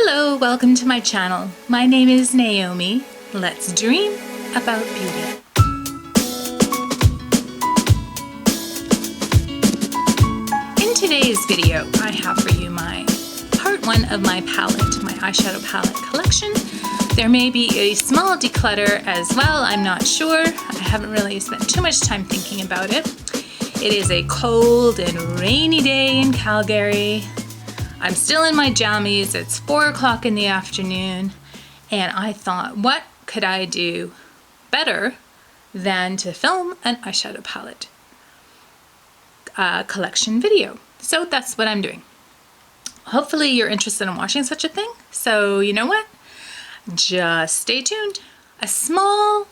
Hello, welcome to my channel. My name is Naomi. Let's dream about beauty. In today's video, I have for you my part one of my palette, my eyeshadow palette collection. There may be a small declutter as well, I'm not sure. I haven't really spent too much time thinking about it. It is a cold and rainy day in Calgary. I'm still in my jammies, it's 4 o'clock in the afternoon, and I thought, what could I do better than to film an eyeshadow palette collection video? So that's what I'm doing. Hopefully you're interested in watching such a thing, so you know what? Just stay tuned. A small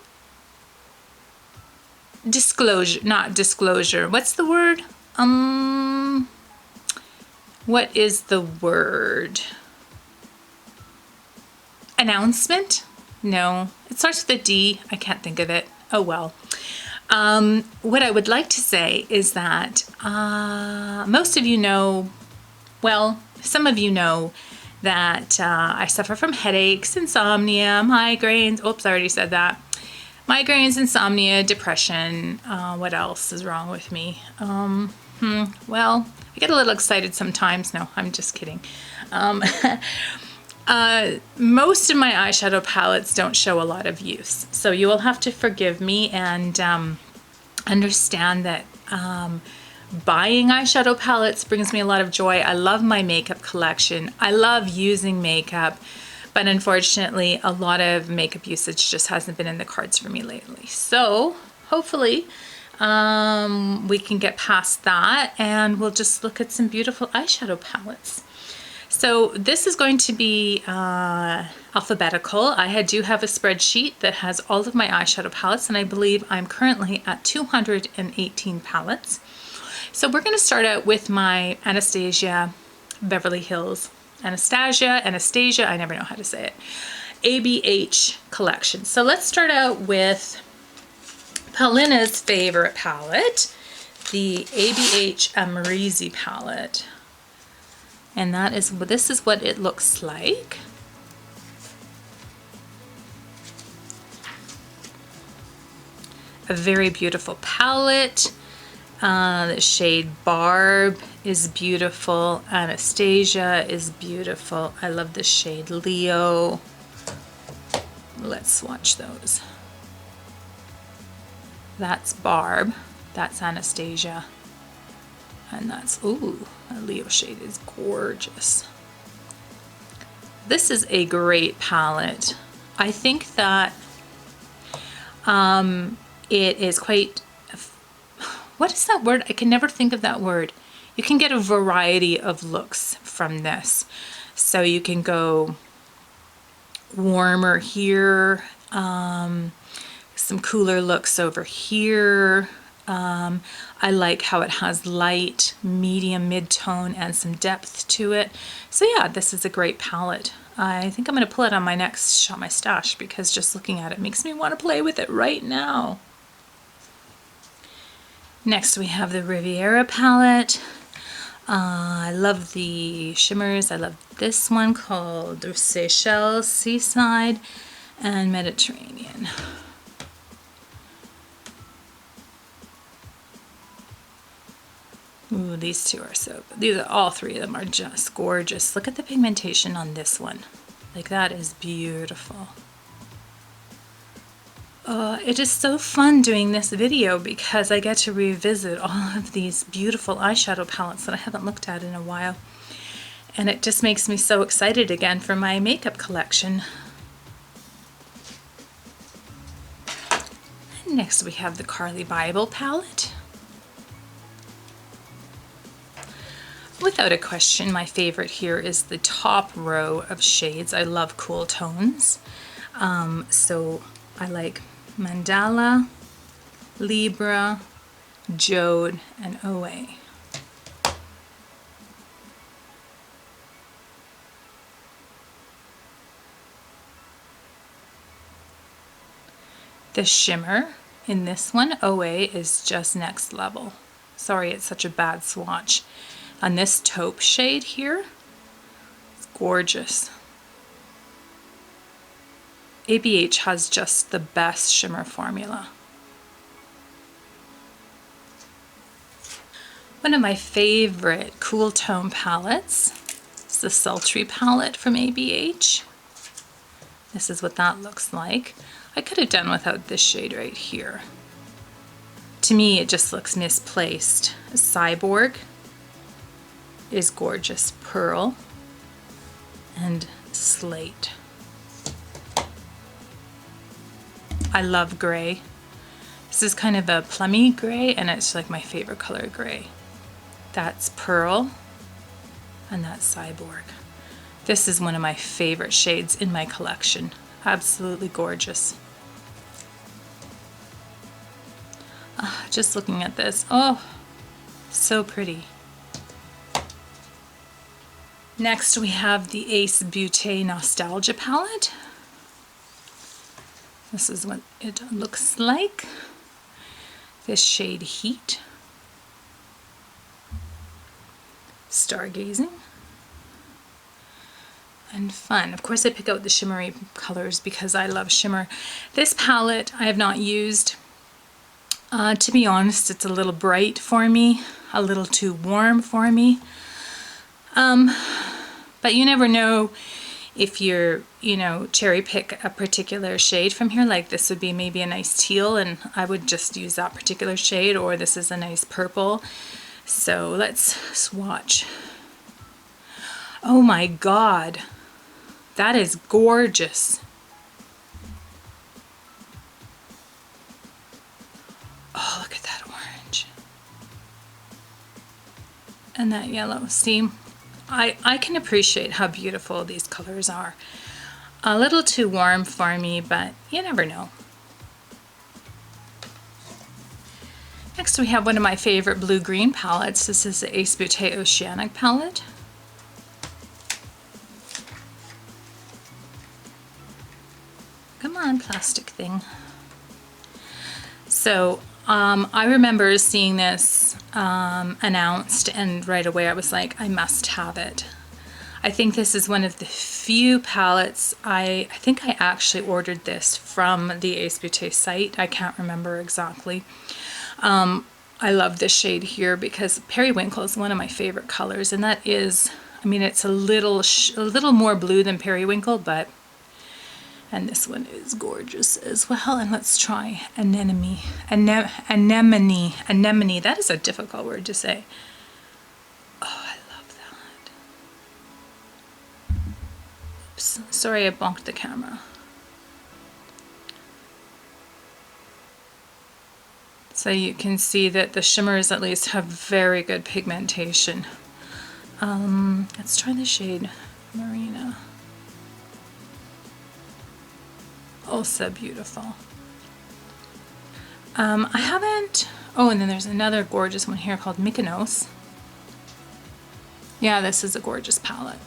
disclosure, not disclosure, what's the word? What is the word? Announcement? No, it starts with a D. I can't think of it. Oh well. What I would like to say is that most of you know, well, some of you know that I suffer from headaches, insomnia, migraines. Oops, I already said that. Migraines, insomnia, depression. What else is wrong with me? Well, I get a little excited sometimes. No, I'm just kidding. Most of my eyeshadow palettes don't show a lot of use, so you will have to forgive me and understand that buying eyeshadow palettes brings me a lot of joy. I love my makeup collection. I love using makeup, but unfortunately a lot of makeup usage just hasn't been in the cards for me lately. So hopefully we can get past that and we'll just look at some beautiful eyeshadow palettes. So this is going to be alphabetical. I do have a spreadsheet that has all of my eyeshadow palettes, and I believe I'm currently at 218 palettes. So we're going to start out with my Anastasia Beverly Hills, Anastasia, I never know how to say it, ABH collection. So let's start out with Paulina's favorite palette, the ABH Amrezy palette. And this is what it looks like. A very beautiful palette. The shade Barb is beautiful. Anastasia is beautiful. I love the shade Leo. Let's swatch those. That's Barb, that's Anastasia, and that's, ooh, a Leo shade is gorgeous. This is a great palette. I think that it is quite, what is that word? I can never think of that word. You can get a variety of looks from this. So you can go warmer here, some cooler looks over here. I like how it has light, medium, mid-tone, and some depth to it. So yeah, this is a great palette. I think I'm going to pull it on my next Shop My Stash because just looking at it makes me want to play with it right now. Next we have the Riviera Palette. I love the shimmers. I love this one called Seychelles, Seaside, and Mediterranean. Ooh, these two are so good. These are, all three of them are just gorgeous. Look at the pigmentation on this one. Like, that is beautiful. It is so fun doing this video because I get to revisit all of these beautiful eyeshadow palettes that I haven't looked at in a while. And it just makes me so excited again for my makeup collection. And next we have the Carly Bible palette. Without a question, my favorite here is the top row of shades. I love cool tones. So I like Mandala, Libra, Jode, and OA. The shimmer in this one, OA, is just next level. Sorry, it's such a bad swatch. On this taupe shade here, it's gorgeous. ABH has just the best shimmer formula. One of my favorite cool tone palettes is the Sultry palette from ABH. This is what that looks like. I could have done without this shade right here. To me, it just looks misplaced. Cyborg is gorgeous. Pearl and Slate. I love gray. This is kind of a plummy gray, and it's like my favorite color gray. That's Pearl, and that's Cyborg. This is one of my favorite shades in my collection. Absolutely gorgeous. Just looking at this, oh, so pretty. Next we have the Ace Beauté Nostalgia palette. This is what it looks like. This shade Heat. Stargazing. And Fun. Of course I pick out the shimmery colors because I love shimmer. This palette I have not used. To be honest, it's a little bright for me, a little too warm for me. But you never know if you're, cherry pick a particular shade from here. Like this would be maybe a nice teal, and I would just use that particular shade, or this is a nice purple. So let's swatch. Oh my God, that is gorgeous. Oh, look at that orange. And that yellow. See, I can appreciate how beautiful these colors are. A little too warm for me, but you never know. Next we have one of my favorite blue-green palettes. This is the Ace Beauté Oceanic palette. Come on, plastic thing. So I remember seeing this announced, and right away I was like, I must have it. I think this is one of the few palettes, I think I actually ordered this from the Ace Beauté site. I can't remember exactly. I love this shade here because periwinkle is one of my favorite colors, and that is, I mean, it's a little more blue than periwinkle, but, and this one is gorgeous as well. And let's try anemone. Anemone. That is a difficult word to say. Oh, I love that. Oops, sorry I bonked the camera. So you can see that the shimmers at least have very good pigmentation. Let's try the shade Marina. Also beautiful. I haven't, oh, and then there's another gorgeous one here called Mykonos. Yeah, this is a gorgeous palette.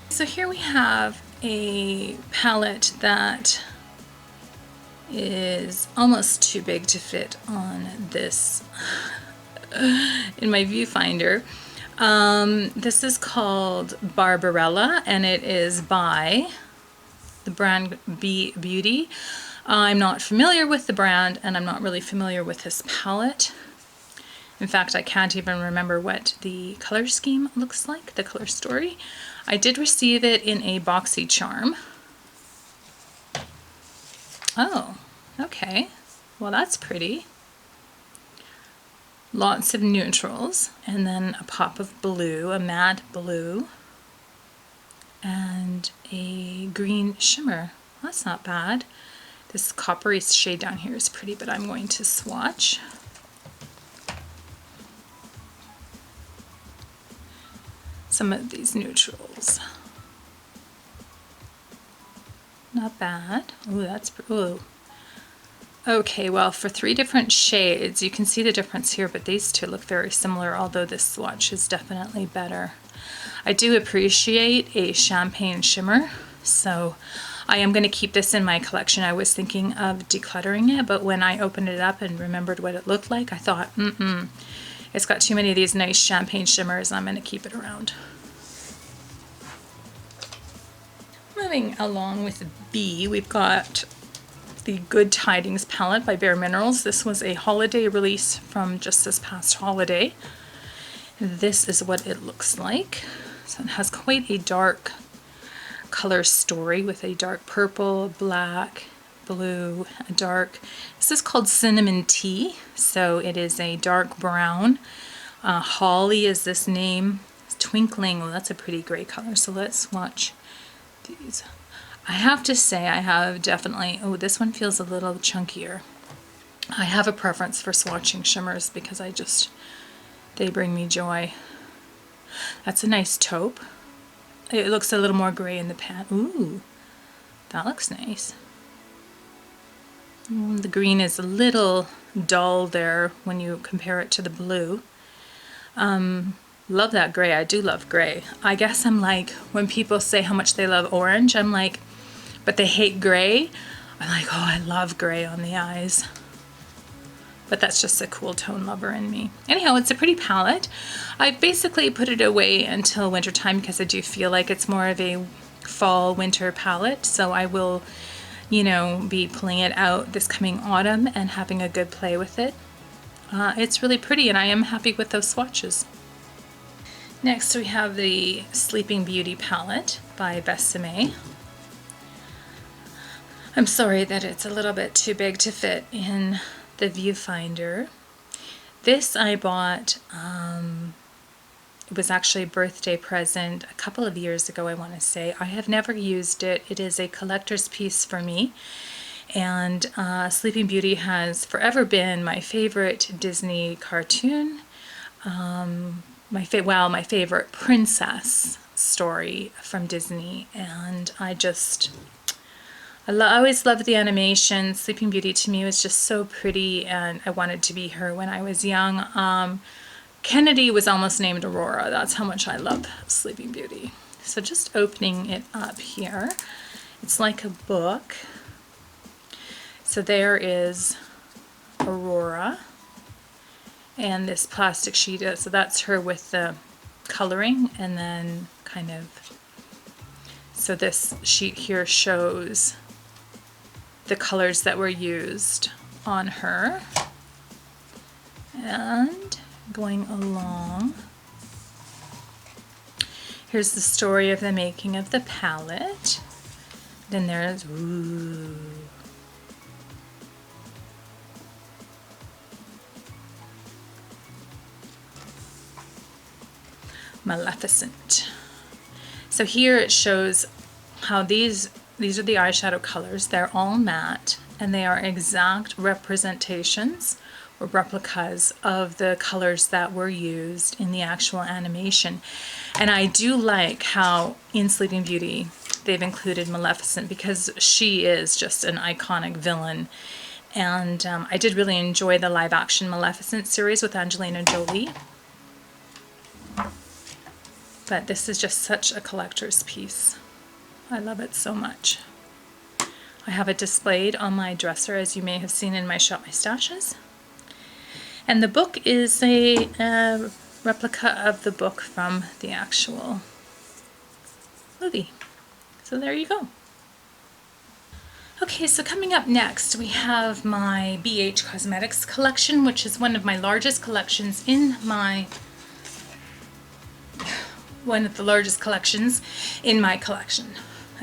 So here we have a palette that is almost too big to fit on this in my viewfinder. This is called Barbarella, and it is by the brand B Beauty. I'm not familiar with the brand, and I'm not really familiar with this palette. In fact, I can't even remember what the color scheme looks like, the color story. I did receive it in a boxy charm. Oh, okay. Well, that's pretty. Lots of neutrals, and then a pop of blue, a matte blue, and a green shimmer. That's not bad. This coppery shade down here is pretty, but I'm going to swatch. Some of these neutrals. Not bad. Ooh, that's, ooh. Okay, well, for 3 different shades, you can see the difference here, but these two look very similar, although this swatch is definitely better. I do appreciate a champagne shimmer, so I am going to keep this in my collection. I was thinking of decluttering it, but when I opened it up and remembered what it looked like, I thought, it's got too many of these nice champagne shimmers, and I'm going to keep it around. Moving along with B, we've got the Good Tidings palette by Bareminerals. This was a holiday release from just this past holiday. This is what it looks like. So it has quite a dark color story with a dark purple, black, blue, a dark. This is called Cinnamon Tea, so it is a dark brown. Holly is this name. Twinkling, well, that's a pretty gray color. So let's swatch these. I have to say I have definitely, oh, this one feels a little chunkier. I have a preference for swatching shimmers because they bring me joy. That's a nice taupe. It looks a little more gray in the pan. Ooh, that looks nice. The green is a little dull there when you compare it to the blue. Love that gray. I do love gray. I guess I'm like, when people say how much they love orange, I'm like, but they hate gray. I'm like, oh, I love gray on the eyes. But that's just a cool tone lover in me. Anyhow, it's a pretty palette. I basically put it away until wintertime because I do feel like it's more of a fall winter palette. So I will, you know, be pulling it out this coming autumn and having a good play with it. It's really pretty and I am happy with those swatches. Next we have the Sleeping Beauty palette by Besame. I'm sorry that it's a little bit too big to fit in the viewfinder. This I bought, it was actually a birthday present a couple of years ago, I want to say. I have never used it. It is a collector's piece for me. And Sleeping Beauty has forever been my favorite Disney cartoon. My favorite princess story from Disney, and I always loved the animation. Sleeping Beauty to me was just so pretty, and I wanted to be her when I was young. Kennedy was almost named Aurora. That's how much I love Sleeping Beauty. So just opening it up here, it's like a book. So there is Aurora. And this plastic sheet, so that's her with the coloring, and then kind of, so this sheet here shows the colors that were used on her. And going along, here's the story of the making of the palette. Then there's, ooh, Maleficent. So here it shows how these are the eyeshadow colors. They're all matte and they are exact representations or replicas of the colors that were used in the actual animation. And I do like how in Sleeping Beauty they've included Maleficent because she is just an iconic villain. And I did really enjoy the live action Maleficent series with Angelina Jolie. But this is just such a collector's piece. I love it so much. I have it displayed on my dresser, as you may have seen in my Shop My Stashes. And the book is a replica of the book from the actual movie. So there you go. Okay, so coming up next, we have my BH Cosmetics collection, which is one of my largest collections in my collection,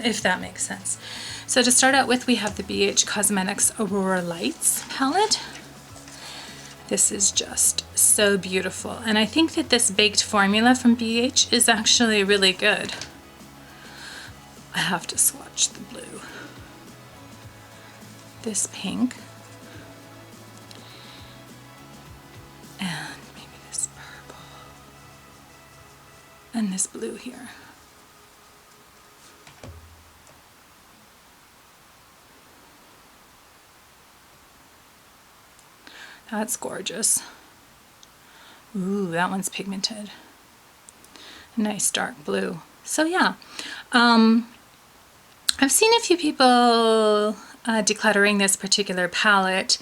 if that makes sense. So to start out with, we have the BH Cosmetics Aurora Lights palette. This is just so beautiful. And I think that this baked formula from BH is actually really good. I have to swatch the blue. This pink. And maybe this purple. And this blue here. That's gorgeous. Ooh, that one's pigmented. Nice dark blue. So yeah, I've seen a few people decluttering this particular palette.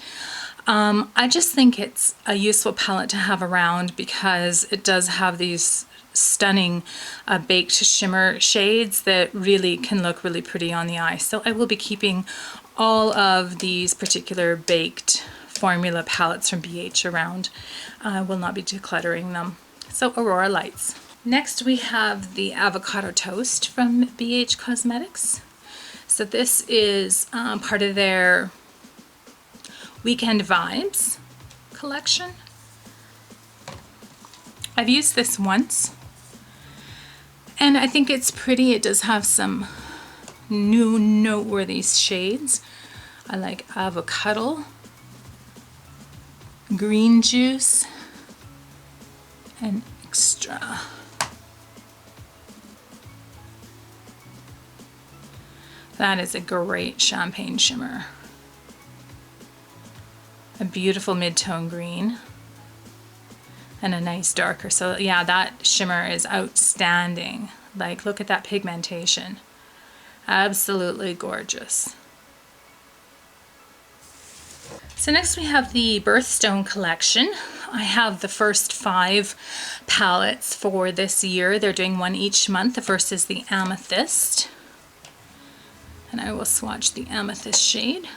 I just think it's a useful palette to have around because it does have these stunning baked shimmer shades that really can look really pretty on the eye. So I will be keeping all of these particular baked formula palettes from BH around. I will not be decluttering them. So Aurora Lights. Next we have the Avocado Toast from BH Cosmetics. So this is part of their Weekend Vibes collection. I've used this once and I think it's pretty. It does have some new noteworthy shades. I like avocado, green juice, and extra. That is a great champagne shimmer. A beautiful mid-tone green and a nice darker. So yeah, that shimmer is outstanding. Like, look at that pigmentation. Absolutely gorgeous. So next we have the Birthstone Collection. I have the first 5 palettes for this year. They're doing one each month. The first is the Amethyst. And I will swatch the Amethyst shade,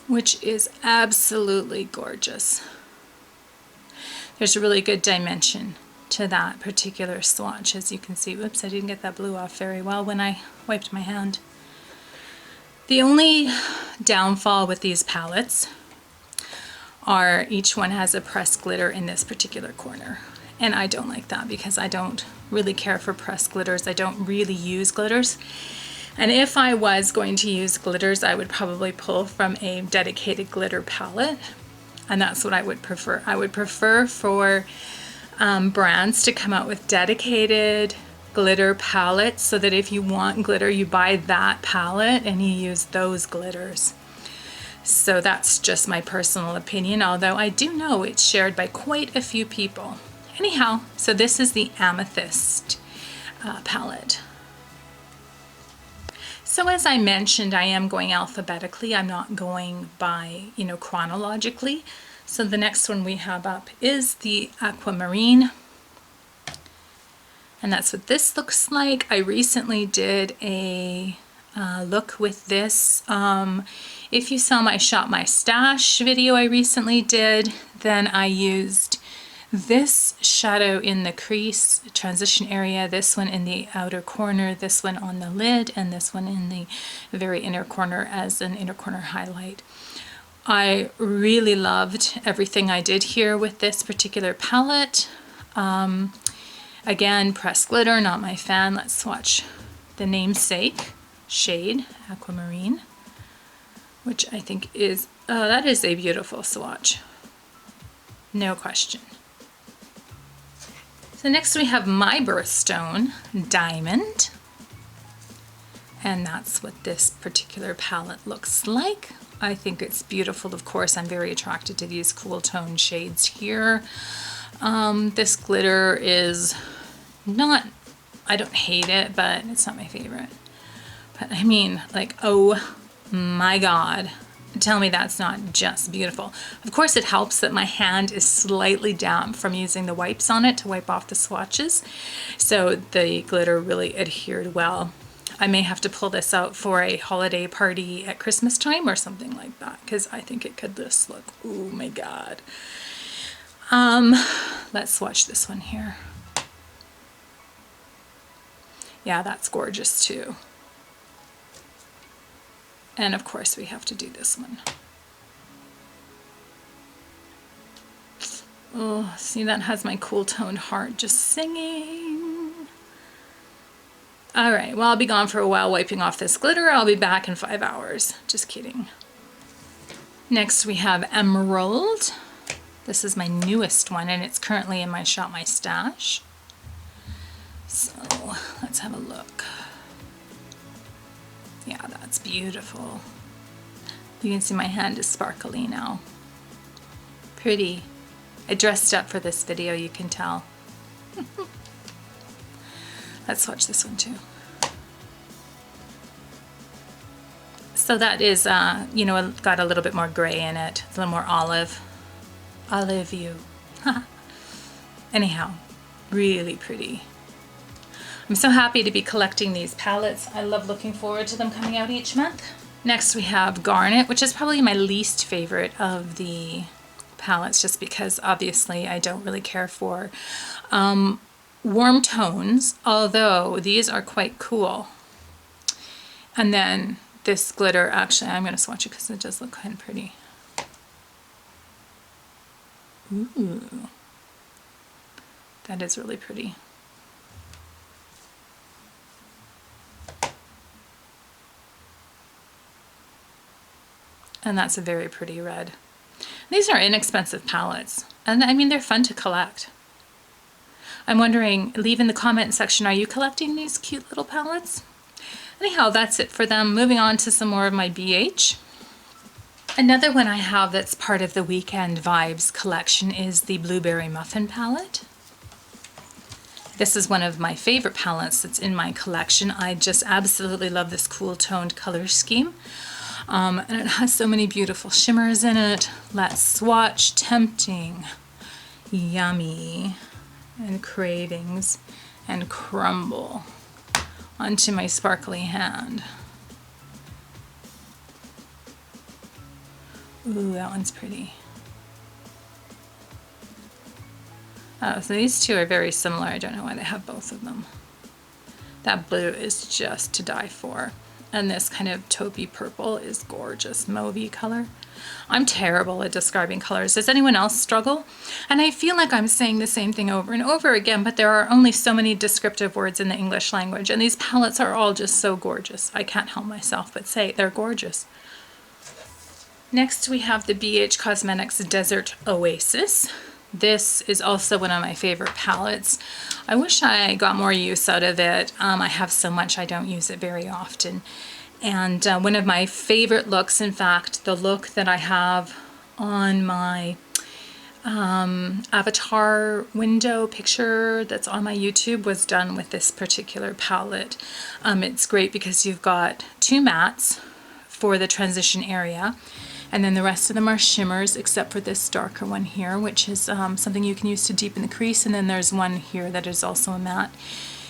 which is absolutely gorgeous. There's a really good dimension to that particular swatch, as you can see. Whoops, I didn't get that blue off very well when I wiped my hand. The only downfall with these palettes are each one has a pressed glitter in this particular corner. And I don't like that because I don't really care for pressed glitters. I don't really use glitters. And if I was going to use glitters, I would probably pull from a dedicated glitter palette. And that's what I would prefer. I would prefer for brands to come out with dedicated glitter palettes so that if you want glitter, you buy that palette and you use those glitters. So that's just my personal opinion, although I do know it's shared by quite a few people. Anyhow, so this is the Amethyst palette. So as I mentioned, I am going alphabetically. I'm not going by, chronologically. So the next one we have up is the Aquamarine. And that's what this looks like. I recently did a look with this. If you saw my Shop My Stash video I recently did, then I used this shadow in the crease transition area, this one in the outer corner, this one on the lid, and this one in the very inner corner as an inner corner highlight. I really loved everything I did here with this particular palette. Again, pressed glitter, not my fan. Let's swatch the namesake shade, Aquamarine, which I think is, that is a beautiful swatch. No question. So next we have my Birthstone Diamond, and that's what this particular palette looks like. I think it's beautiful. Of course, I'm very attracted to these cool tone shades here. This glitter is not, I don't hate it, but it's not my favorite. But I mean, like, oh my God. Tell me that's not just beautiful. Of course, it helps that my hand is slightly damp from using the wipes on it to wipe off the swatches. So the glitter really adhered well. I may have to pull this out for a holiday party at Christmas time or something like that, because I think it could just look, oh my God. Let's swatch this one here. Yeah, that's gorgeous too. And of course we have to do this one. Oh, see, that has my cool toned heart just singing. All right, well, I'll be gone for a while wiping off this glitter. I'll be back in 5 hours. Just kidding. Next we have Emerald. This is my newest one and it's currently in my Shop My Stash. So let's have a look. Yeah, that's beautiful. You can see my hand is sparkly now. Pretty. I dressed up for this video, you can tell. Let's swatch this one too. So that is, got a little bit more gray in it. It's a little more olive. Olive you. Anyhow, really pretty. I'm so happy to be collecting these palettes. I love looking forward to them coming out each month. Next we have Garnet, which is probably my least favorite of the palettes, just because obviously I don't really care for warm tones, although these are quite cool. And then this glitter, actually I'm going to swatch it because it does look kind of pretty. Ooh, that is really pretty. And that's a very pretty red. These are inexpensive palettes, and I mean they're fun to collect. I'm wondering, leave in the comment section, are you collecting these cute little palettes? Anyhow, that's it for them. Moving on to some more of my BH. Another one I have that's part of the Weekend Vibes collection is the Blueberry Muffin palette. This is one of my favorite palettes that's in my collection. I just absolutely love this cool toned color scheme. And it has so many beautiful shimmers in it. Let's swatch. Tempting, yummy, and cravings, and crumble onto my sparkly hand. Ooh, that one's pretty. Oh, so these two are very similar. I don't know why they have both of them. That blue is just to die for. And this kind of taupey purple is gorgeous, mauvey color. I'm terrible at describing colors. Does anyone else struggle? And I feel like I'm saying the same thing over and over again, but there are only so many descriptive words in the English language, and these palettes are all just so gorgeous. I can't help myself but say they're gorgeous. Next we have the BH Cosmetics Desert Oasis. This is also one of my favorite palettes. I wish I got more use out of it. I have so much, I don't use it very often. And one of my favorite looks, in fact, the look that I have on my avatar window picture that's on my YouTube was done with this particular palette. It's great because you've got two mattes for the transition area, and then the rest of them are shimmers, except for this darker one here, which is something you can use to deepen the crease. And then there's one here that is also a matte.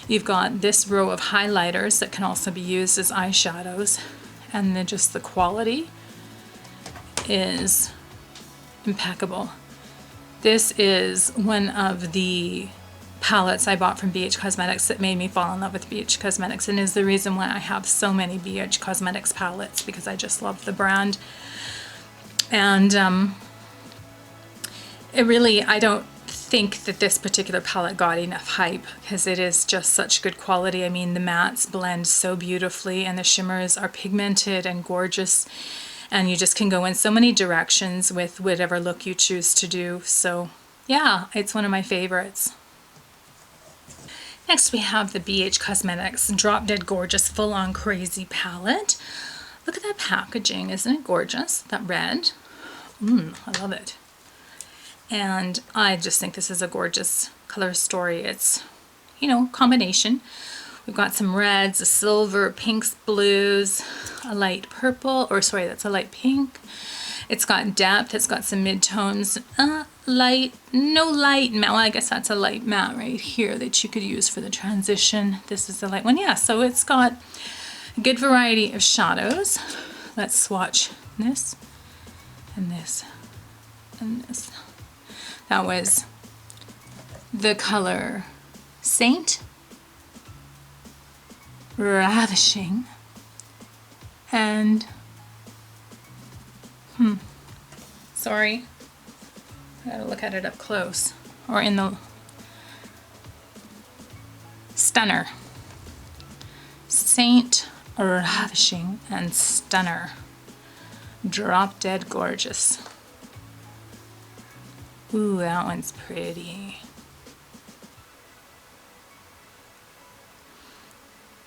You've got this row of highlighters that can also be used as eyeshadows. And then just the quality is impeccable. This is one of the palettes I bought from BH Cosmetics that made me fall in love with BH Cosmetics, and is the reason why I have so many BH Cosmetics palettes, because I just love the brand. And it really, I don't think that this particular palette got enough hype, because it is just such good quality. I mean, the mattes blend so beautifully, and the shimmers are pigmented and gorgeous, and you just can go in so many directions with whatever look you choose to do. So yeah, it's one of my favorites. Next we have the BH Cosmetics Drop Dead Gorgeous Full On Crazy palette. Look at that packaging, isn't it gorgeous? That red, I love it. And I just think this is a gorgeous color story. It's, you know, combination. We've got some reds, a silver, pinks, blues, a light purple, or sorry, that's a light pink. It's got depth, it's got some mid-tones, light, no light matte. Well, I guess that's a light matte right here that you could use for the transition. This is the light one. Yeah, so it's got a good variety of shadows. Let's swatch this and this and this. That was the color Saint, Ravishing, and sorry, I gotta look at it up close, or in the Stunner. Saint, Ravishing, and Stunner. Drop Dead Gorgeous. Ooh, that one's pretty.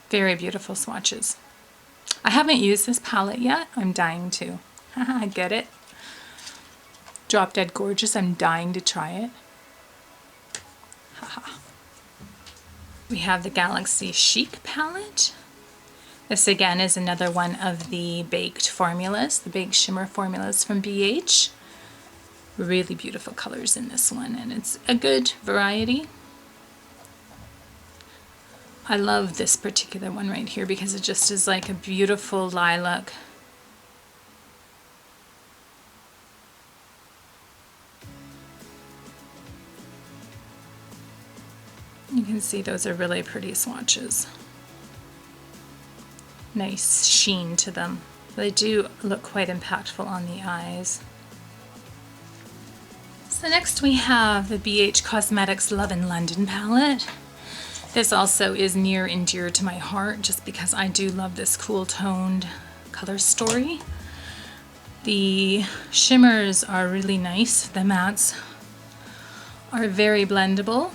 Very beautiful swatches. I haven't used this palette yet. I'm dying to. Haha, get it? Drop Dead Gorgeous. I'm dying to try it. Haha. We have the Galaxy Chic palette. This again is another one of the baked formulas, the baked shimmer formulas from BH. Really beautiful colors in this one, and it's a good variety. I love this particular one right here because it just is like a beautiful lilac. You can see those are really pretty swatches. Nice sheen to them. They do look quite impactful on the eyes. So next we have the BH Cosmetics Love in London palette. This also is near and dear to my heart just because I do love this cool toned color story. The shimmers are really nice. The mattes are very blendable.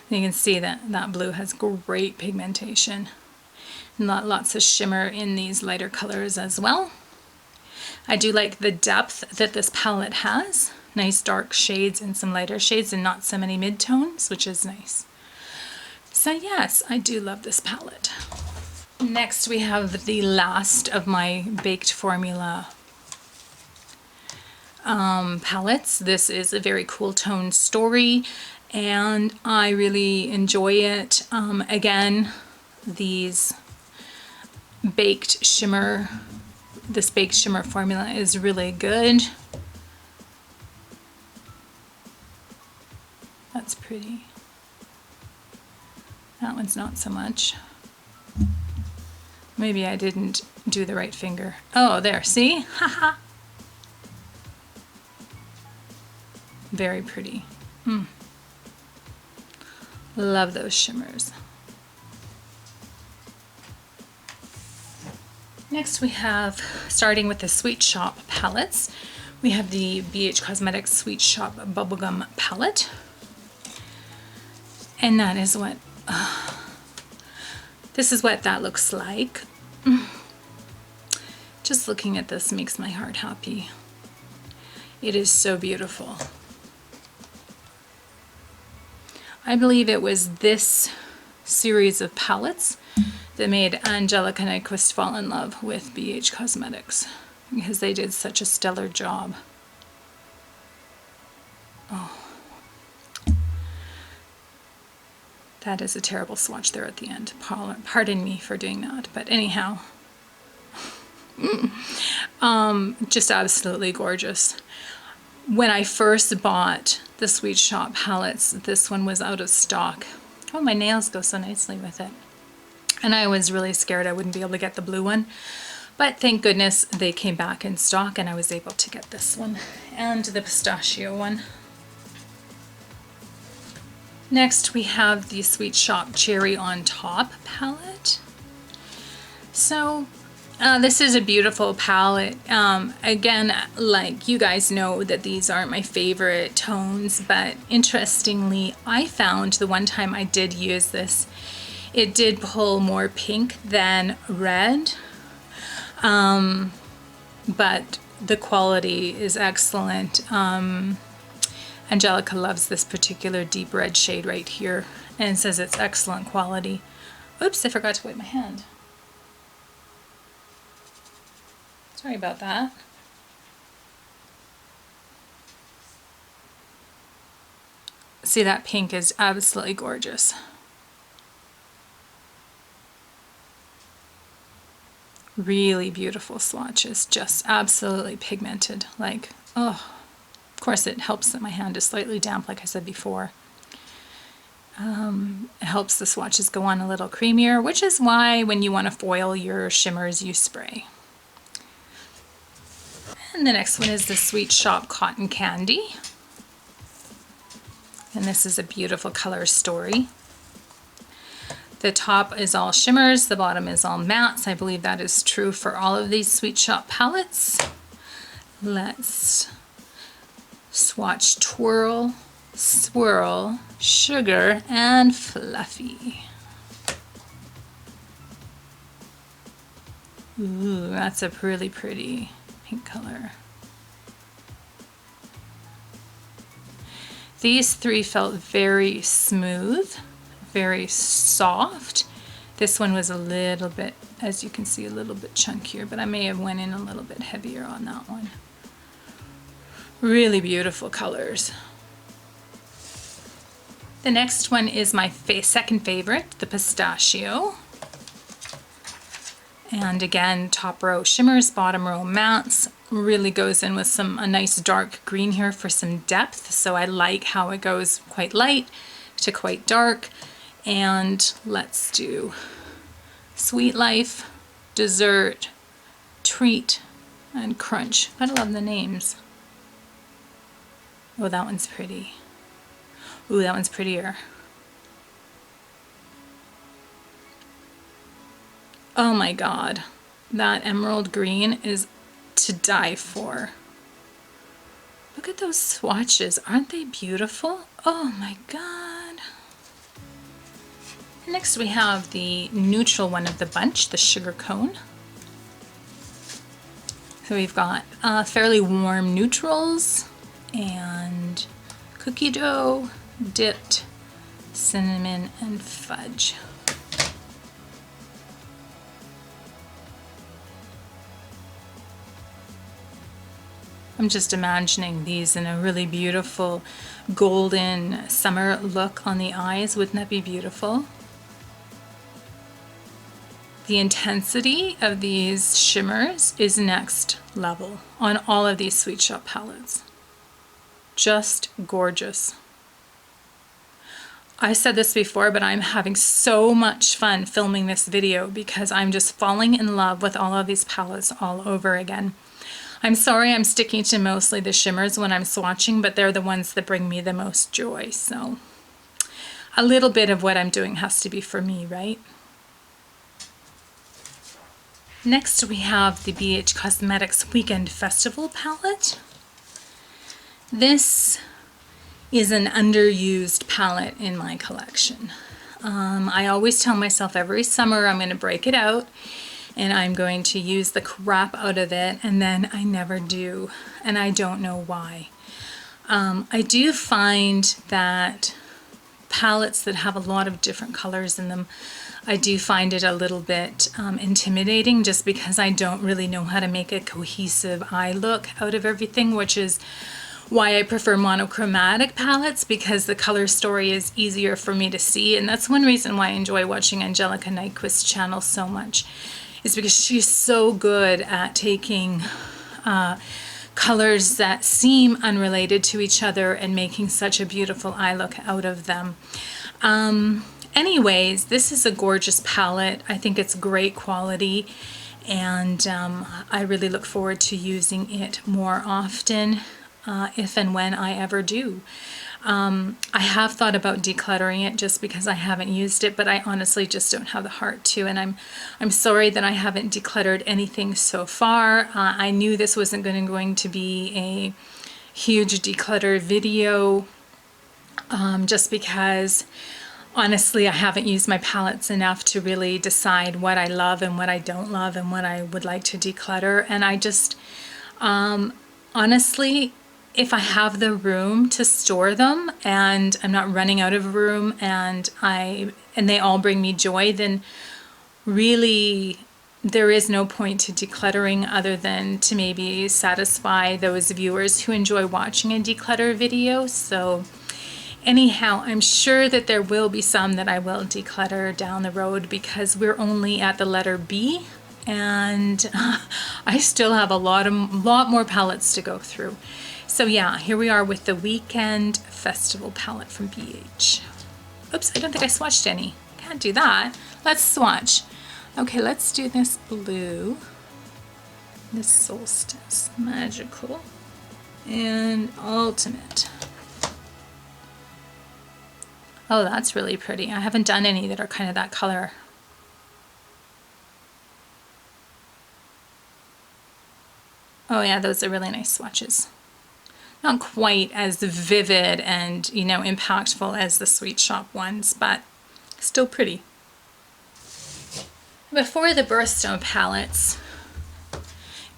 You can see that that blue has great pigmentation. Lots of shimmer in these lighter colors as well. I do like the depth that this palette has. Nice dark shades and some lighter shades and not so many mid-tones, which is nice. So yes, I do love this palette. Next we have the last of my baked formula palettes. This is a very cool toned story and I really enjoy it. Again, these baked shimmer, this baked shimmer formula is really good. That's pretty. That one's not so much. Maybe I didn't do the right finger. Oh, there, see? Haha. Very pretty. Love those shimmers. Next we have, starting with the Sweet Shop palettes, we have the BH Cosmetics Sweet Shop Bubblegum palette. And that is what, this is what that looks like. Just looking at this makes my heart happy. It is so beautiful. I believe it was this series of palettes that made Angelica Nyquist fall in love with BH Cosmetics because they did such a stellar job. Oh, that is a terrible swatch there at the end. Pardon me for doing that, but anyhow, just absolutely gorgeous. When I first bought the Sweet Shop palettes, this one was out of stock. Oh, my nails go so nicely with it. And I was really scared I wouldn't be able to get the blue one. But thank goodness they came back in stock and I was able to get this one and the pistachio one. Next we have the Sweet Shop Cherry on Top palette. So this is a beautiful palette. Again, like you guys know that these aren't my favorite tones, but interestingly, I found the one time I did use this, it did pull more pink than red, but the quality is excellent. Angelica loves this particular deep red shade right here and says it's excellent quality. Oops, I forgot to wipe my hand. Sorry about that. See, that pink is absolutely gorgeous. Really beautiful swatches, just absolutely pigmented. Like, oh, of course it helps that my hand is slightly damp, like I said before. It helps the swatches go on a little creamier, which is why when you want to foil your shimmers, you spray. And the next one is the Sweet Shop Cotton Candy. And this is a beautiful color story. The top is all shimmers, the bottom is all mattes. I believe that is true for all of these Sweet Shop palettes. Let's swatch Twirl, Swirl, Sugar, and Fluffy. Ooh, that's a really pretty pink color. These three felt very smooth, very soft. This one was a little bit, as you can see, a little bit chunkier, but I may have went in a little bit heavier on that one. Really beautiful colors. The next one is my second favorite, the Pistachio. And again, top row shimmers, bottom row mattes. Really goes in with a nice dark green here for some depth. So I like how it goes quite light to quite dark. And let's do Sweet Life, Dessert, Treat, and Crunch. I love the names. Oh, that one's pretty. Ooh, that one's prettier. Oh my God, that emerald green is to die for. Look at those swatches, aren't they beautiful? Oh my God. Next we have the neutral one of the bunch, the Sugar Cone. So we've got fairly warm neutrals and cookie dough, dipped, cinnamon, and fudge. I'm just imagining these in a really beautiful golden summer look on the eyes. Wouldn't that be beautiful? The intensity of these shimmers is next level on all of these Sweet Shop palettes. Just gorgeous. I said this before, but I'm having so much fun filming this video because I'm just falling in love with all of these palettes all over again. I'm sorry I'm sticking to mostly the shimmers when I'm swatching, but they're the ones that bring me the most joy. So a little bit of what I'm doing has to be for me, right? Next we have the BH Cosmetics Weekend Festival palette. This is an underused palette in my collection. I always tell myself every summer I'm going to break it out and I'm going to use the crap out of it, and then I never do, and I don't know why. I do find that palettes that have a lot of different colors in them, I do find it a little bit intimidating, just because I don't really know how to make a cohesive eye look out of everything, which is why I prefer monochromatic palettes, because the color story is easier for me to see. And that's one reason why I enjoy watching Angelica Nyquist's channel so much, is because she's so good at taking colors that seem unrelated to each other and making such a beautiful eye look out of them. Anyways, this is a gorgeous palette. I think it's great quality, and I really look forward to using it more often, if and when I ever do. I have thought about decluttering it just because I haven't used it, but I honestly just don't have the heart to, and I'm sorry that I haven't decluttered anything so far. I knew this wasn't going to be a huge declutter video, just because honestly I haven't used my palettes enough to really decide what I love and what I don't love and what I would like to declutter. And I just honestly, if I have the room to store them and I'm not running out of room and they all bring me joy, then really there is no point to decluttering other than to maybe satisfy those viewers who enjoy watching a declutter video. So anyhow, I'm sure that there will be some that I will declutter down the road, because we're only at the letter B, and I still have a lot more palettes to go through. So yeah, here we are with the Weekend Festival palette from BH. Oops, I don't think I swatched any. Can't do that. Let's swatch. Okay, let's do this blue, this Solstice, Magical, and Ultimate. Oh, that's really pretty. I haven't done any that are kind of that color. Oh yeah, those are really nice swatches. Not quite as vivid and, you know, impactful as the Sweet Shop ones, but still pretty. Before the Birthstone palettes,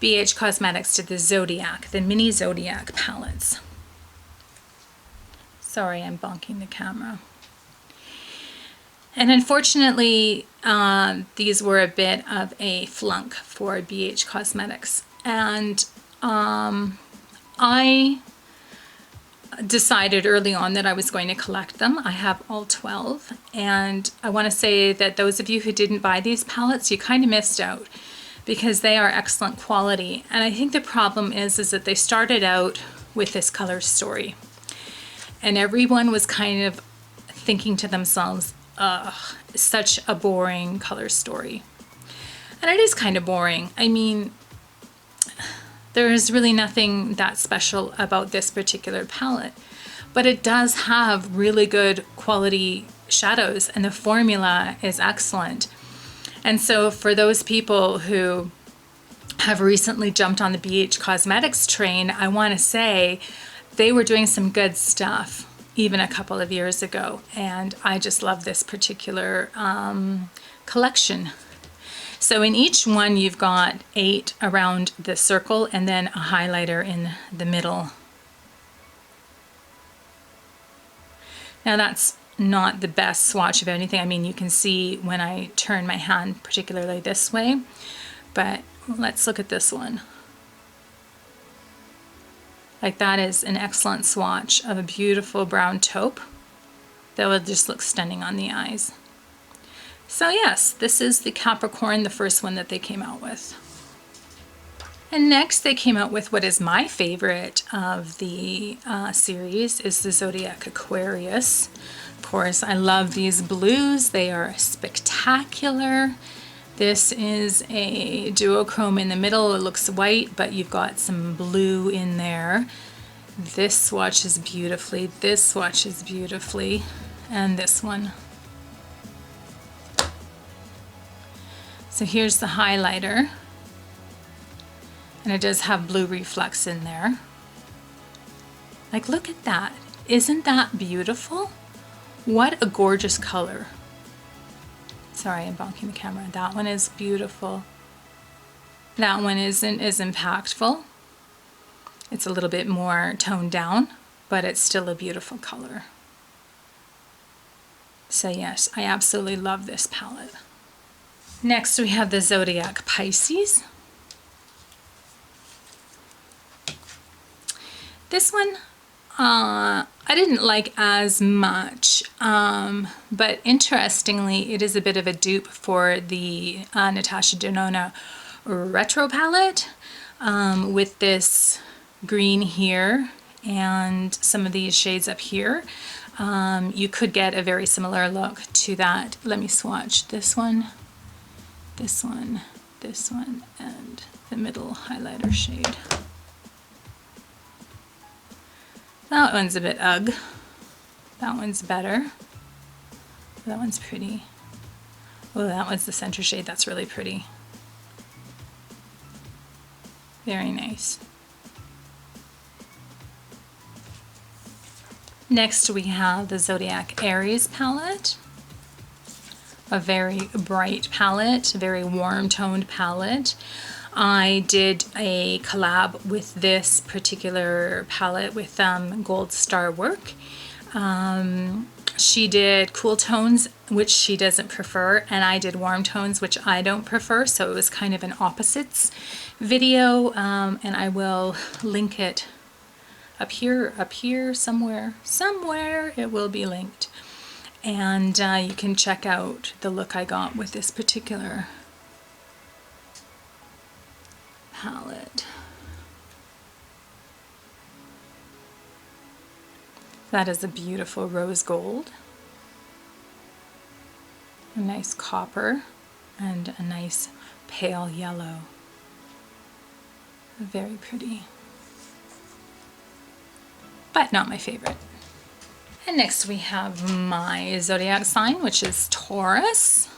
BH Cosmetics did the Zodiac, the mini Zodiac palettes. Sorry, I'm bonking the camera. And unfortunately, these were a bit of a flunk for BH Cosmetics. And I decided early on that I was going to collect them. I have all 12. And I want to say that those of you who didn't buy these palettes, you kind of missed out because they are excellent quality. And I think the problem is that they started out with this color story. And everyone was kind of thinking to themselves, ugh, such a boring color story. And it is kind of boring. I mean, there is really nothing that special about this particular palette, but it does have really good quality shadows and the formula is excellent. And so for those people who have recently jumped on the BH Cosmetics train, I want to say they were doing some good stuff even a couple of years ago. And I just love this particular collection. So in each one, you've got 8 around the circle and then a highlighter in the middle. Now that's not the best swatch of anything. I mean, you can see when I turn my hand, particularly this way, but let's look at this one. Like that is an excellent swatch of a beautiful brown taupe that will just look stunning on the eyes. So yes, this is the Capricorn, the first one that they came out with. And next they came out with what is my favorite of the series, is the Zodiac Aquarius. Of course, I love these blues. They are spectacular. This is a duochrome in the middle. It looks white, but you've got some blue in there. This swatches beautifully. This swatches beautifully. And this one. So here's the highlighter. And it does have blue reflex in there. Like, look at that. Isn't that beautiful? What a gorgeous color. Sorry, I'm bonking the camera. That one is beautiful. That one isn't as impactful. It's a little bit more toned down, but it's still a beautiful color. So yes, I absolutely love this palette. Next we have the Zodiac Pisces. This one I didn't like as much, but interestingly, it is a bit of a dupe for the Natasha Denona Retro Palette with this green here and some of these shades up here. You could get a very similar look to that. Let me swatch this one, this one, this one, and the middle highlighter shade. That one's a bit ugh. That one's better. That one's pretty. Oh, that one's the center shade. That's really pretty. Very nice. Next we have the Zodiac Aries palette. A very bright palette, a very warm toned palette. I did a collab with this particular palette with Gold Star Work. She did cool tones, which she doesn't prefer, and I did warm tones, which I don't prefer, so it was kind of an opposites video, and I will link it up here, somewhere it will be linked. And you can check out the look I got with this particular palette. That is a beautiful rose gold, a nice copper, and a nice pale yellow. Very pretty, but not my favorite. And next we have my zodiac sign, which is Taurus.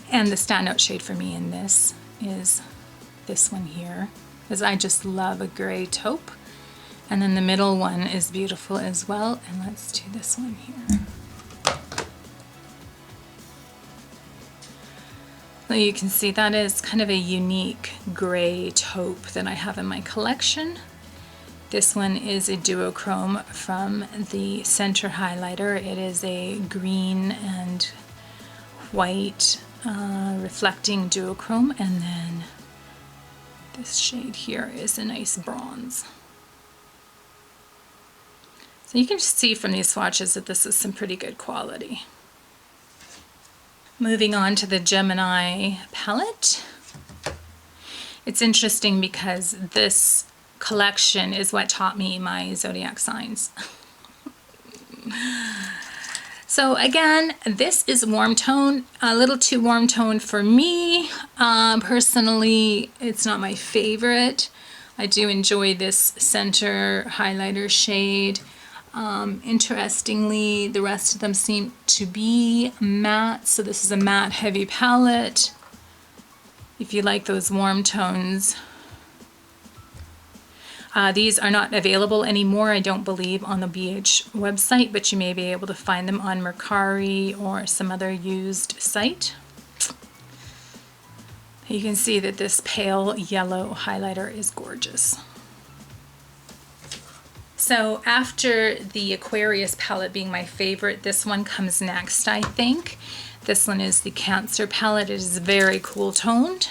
And the standout shade for me in this is this one here, because I just love a gray taupe. And then the middle one is beautiful as well. And let's do this one here. So you can see that is kind of a unique gray taupe that I have in my collection. This one is a duochrome from the center highlighter. It is a green and white reflecting duochrome, and then this shade here is a nice bronze. So you can just see from these swatches that this is some pretty good quality. Moving on to the Gemini palette. It's interesting because this collection is what taught me my zodiac signs. So again, this is warm tone, a little too warm tone for me. Personally, it's not my favorite. I do enjoy this center highlighter shade. Interestingly, the rest of them seem to be matte, so this is a matte heavy palette. If you like those warm tones. These are not available anymore, I don't believe, on the BH website, but you may be able to find them on Mercari or some other used site. You can see that this pale yellow highlighter is gorgeous. So after the Aquarius palette being my favorite, this one comes next, I think. This one is the Cancer palette. It is very cool toned.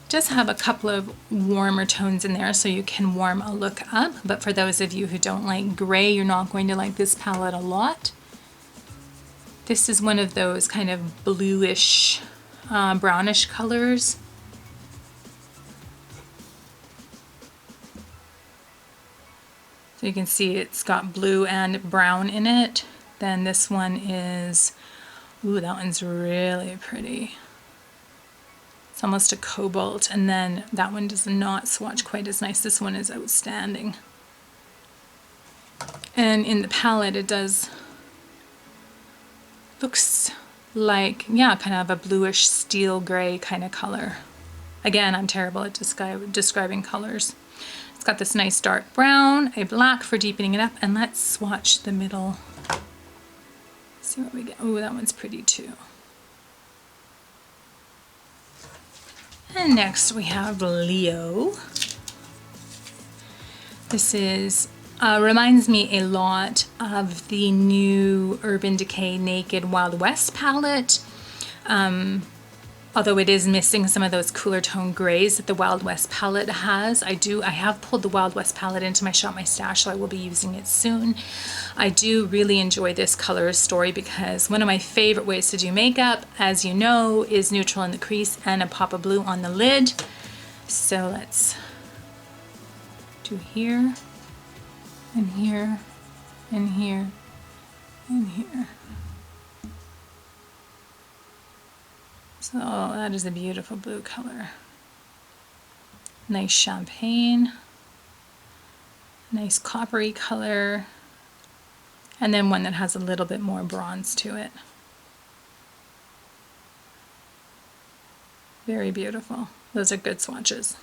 It does have a couple of warmer tones in there, so you can warm a look up. But for those of you who don't like gray, you're not going to like this palette a lot. This is one of those kind of bluish, brownish colors. So you can see it's got blue and brown in it. Then this one is, ooh, that one's really pretty. It's almost a cobalt, and then that one does not swatch quite as nice. This one is outstanding. And in the palette it does, looks like, yeah, kind of a bluish steel gray kind of color. Again, I'm terrible at describing colors. It's got this nice dark brown, a black for deepening it up, and let's swatch the middle. See what we get. Oh, that one's pretty too. And next we have Leo. This is reminds me a lot of the new Urban Decay Naked Wild West palette. Although it is missing some of those cooler tone grays that the Wild West palette has. I have pulled the Wild West palette into my Shop My Stash, so I will be using it soon. I do really enjoy this color story because one of my favorite ways to do makeup, as you know, is neutral in the crease and a pop of blue on the lid. So let's do here, and here, and here, and here. So that is a beautiful blue color. Nice champagne, nice coppery color, and then one that has a little bit more bronze to it. Very beautiful. Those are good swatches.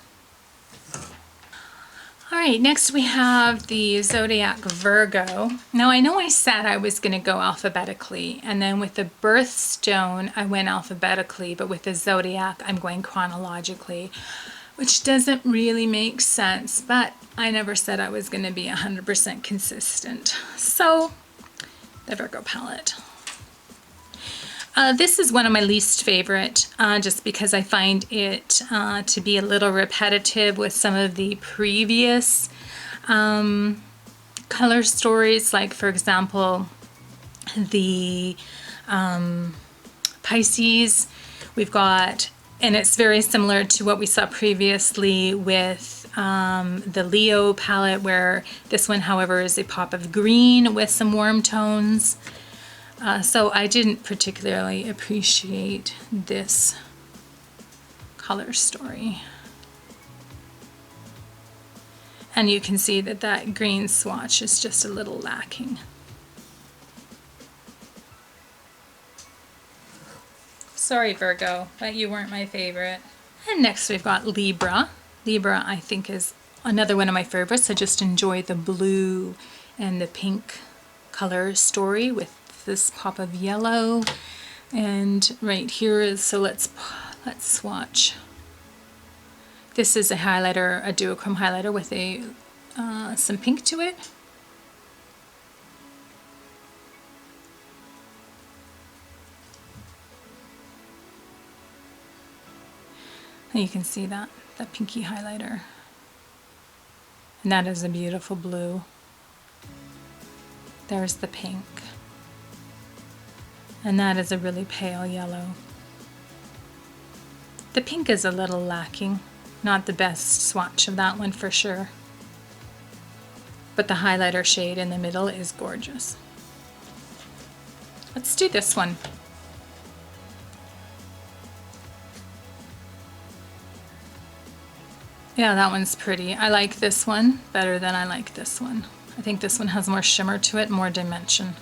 All right, next we have the Zodiac Virgo. Now I know I said I was going to go alphabetically, and then with the birthstone I went alphabetically, but with the Zodiac I'm going chronologically, which doesn't really make sense, but I never said I was going to be 100% consistent. So, the Virgo palette. This is one of my least favorite, just because I find it to be a little repetitive with some of the previous color stories, like for example the Pisces. We've got, and it's very similar to what we saw previously with the Leo palette, where this one however is a pop of green with some warm tones. So I didn't particularly appreciate this color story. And you can see that that green swatch is just a little lacking. Sorry Virgo, but you weren't my favorite. And next we've got Libra. Libra I think is another one of my favorites. I just enjoy the blue and the pink color story with this pop of yellow, and right here is, so let's swatch. This is a highlighter, a duochrome highlighter with a some pink to it. And you can see that pinky highlighter. And that is a beautiful blue. There's the pink. And that is a really pale yellow. The pink is a little lacking. Not the best swatch of that one for sure. But the highlighter shade in the middle is gorgeous. Let's do this one. Yeah, that one's pretty. I like this one better than I like this one. I think this one has more shimmer to it, more dimension.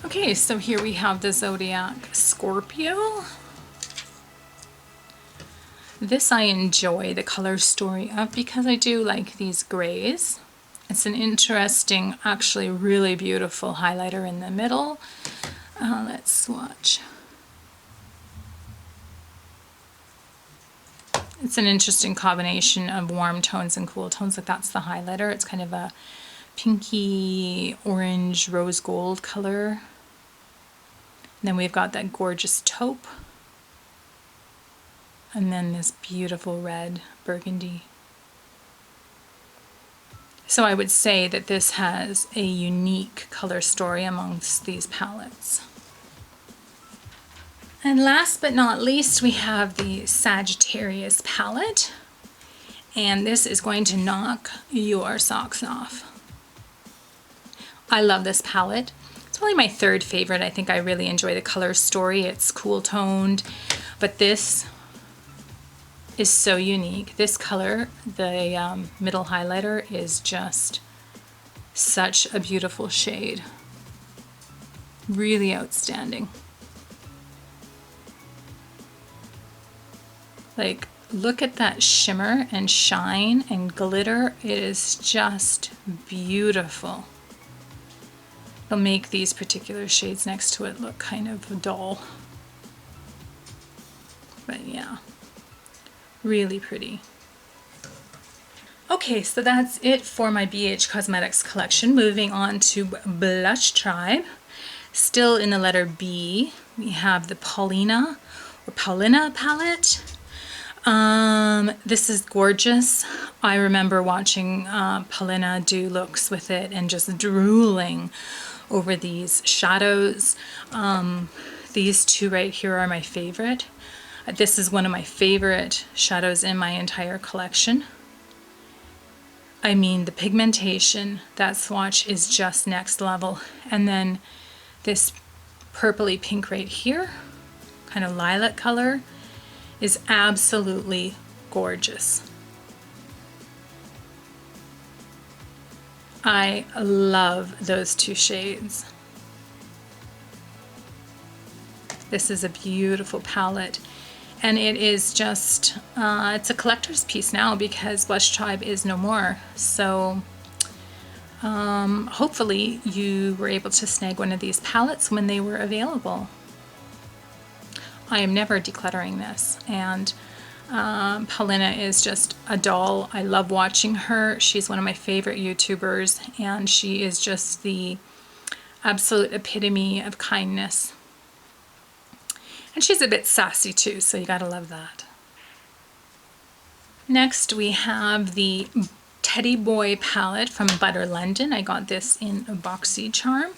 Okay, so here we have the Zodiac Scorpio. This I enjoy the color story of because I do like these grays. It's an interesting, actually really beautiful highlighter in the middle. Let's swatch. It's an interesting combination of warm tones and cool tones. Like that's the highlighter. It's kind of a pinky orange rose gold color. And then we've got that gorgeous taupe. And then this beautiful red burgundy. So I would say that this has a unique color story amongst these palettes. And last but not least, we have the Sagittarius palette. And this is going to knock your socks off. I love this palette. It's probably my third favorite. I think I really enjoy the color story. It's cool toned, but this is so unique. This color, the middle highlighter, is just such a beautiful shade. Really outstanding. Like, look at that shimmer and shine and glitter. It is just beautiful. It'll make these particular shades next to it look kind of dull. But yeah, really pretty. Okay, so that's it for my BH Cosmetics collection. Moving on to Blush Tribe. Still in the letter B, we have the Paulina palette. This is gorgeous. I remember watching Paulina do looks with it and just drooling over these shadows. These two right here are my favorite. This is one of my favorite shadows in my entire collection. I mean, the pigmentation, that swatch is just next level. And then this purpley pink right here, kind of lilac color, is absolutely gorgeous. I love those two shades. This is a beautiful palette, and it is just, it's a collector's piece now because Blush Tribe is no more. So hopefully you were able to snag one of these palettes when they were available. I am never decluttering this, and Paulina is just a doll. I love watching her. She's one of my favorite YouTubers, and she is just the absolute epitome of kindness. And she's a bit sassy too, so you gotta love that. Next we have the Teddy Boy palette from Butter London. I got this in a boxy charm.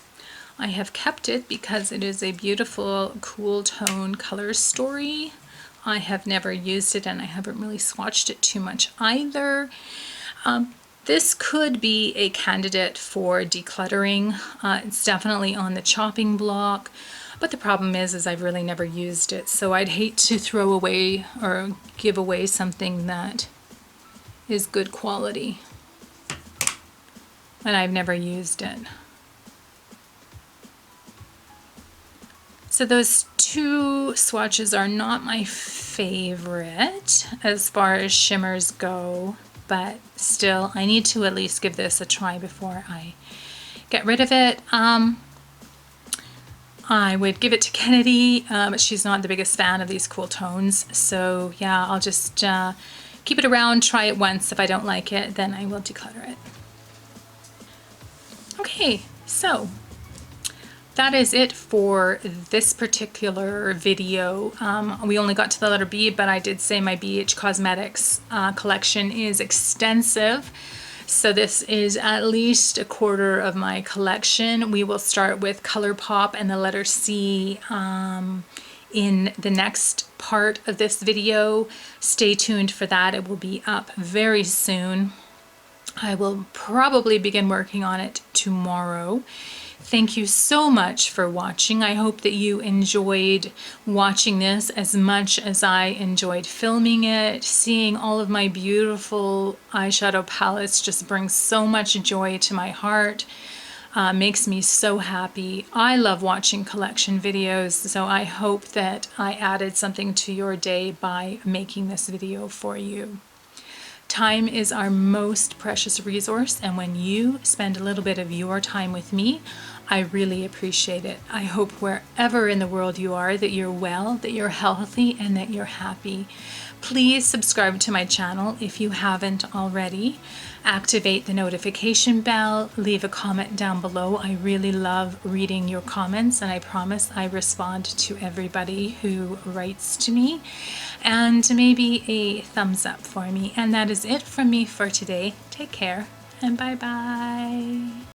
I have kept it because it is a beautiful cool tone color story. I have never used it, and I haven't really swatched it too much either. This could be a candidate for decluttering. It's definitely on the chopping block, but the problem is I've really never used it, so I'd hate to throw away or give away something that is good quality, and I've never used it. So those two swatches are not my favorite as far as shimmers go, but still I need to at least give this a try before I get rid of it. I would give it to Kennedy, but she's not the biggest fan of these cool tones. So yeah, I'll just keep it around, try it once. If I don't like it, then I will declutter it. Okay, so that is it for this particular video. We only got to the letter B, but I did say my BH Cosmetics collection is extensive. So this is at least a quarter of my collection. We will start with ColourPop and the letter C in the next part of this video. Stay tuned for that. It will be up very soon. I will probably begin working on it tomorrow. Thank you so much for watching. I hope that you enjoyed watching this as much as I enjoyed filming it. Seeing all of my beautiful eyeshadow palettes just brings so much joy to my heart. Makes me so happy. I love watching collection videos, so I hope that I added something to your day by making this video for you. Time is our most precious resource, and when you spend a little bit of your time with me, I really appreciate it. I hope wherever in the world you are that you're well, that you're healthy, and that you're happy. Please subscribe to my channel if you haven't already. Activate the notification bell, leave a comment down below. I really love reading your comments, and I promise I respond to everybody who writes to me. And maybe a thumbs up for me. And that is it from me for today. Take care and bye-bye.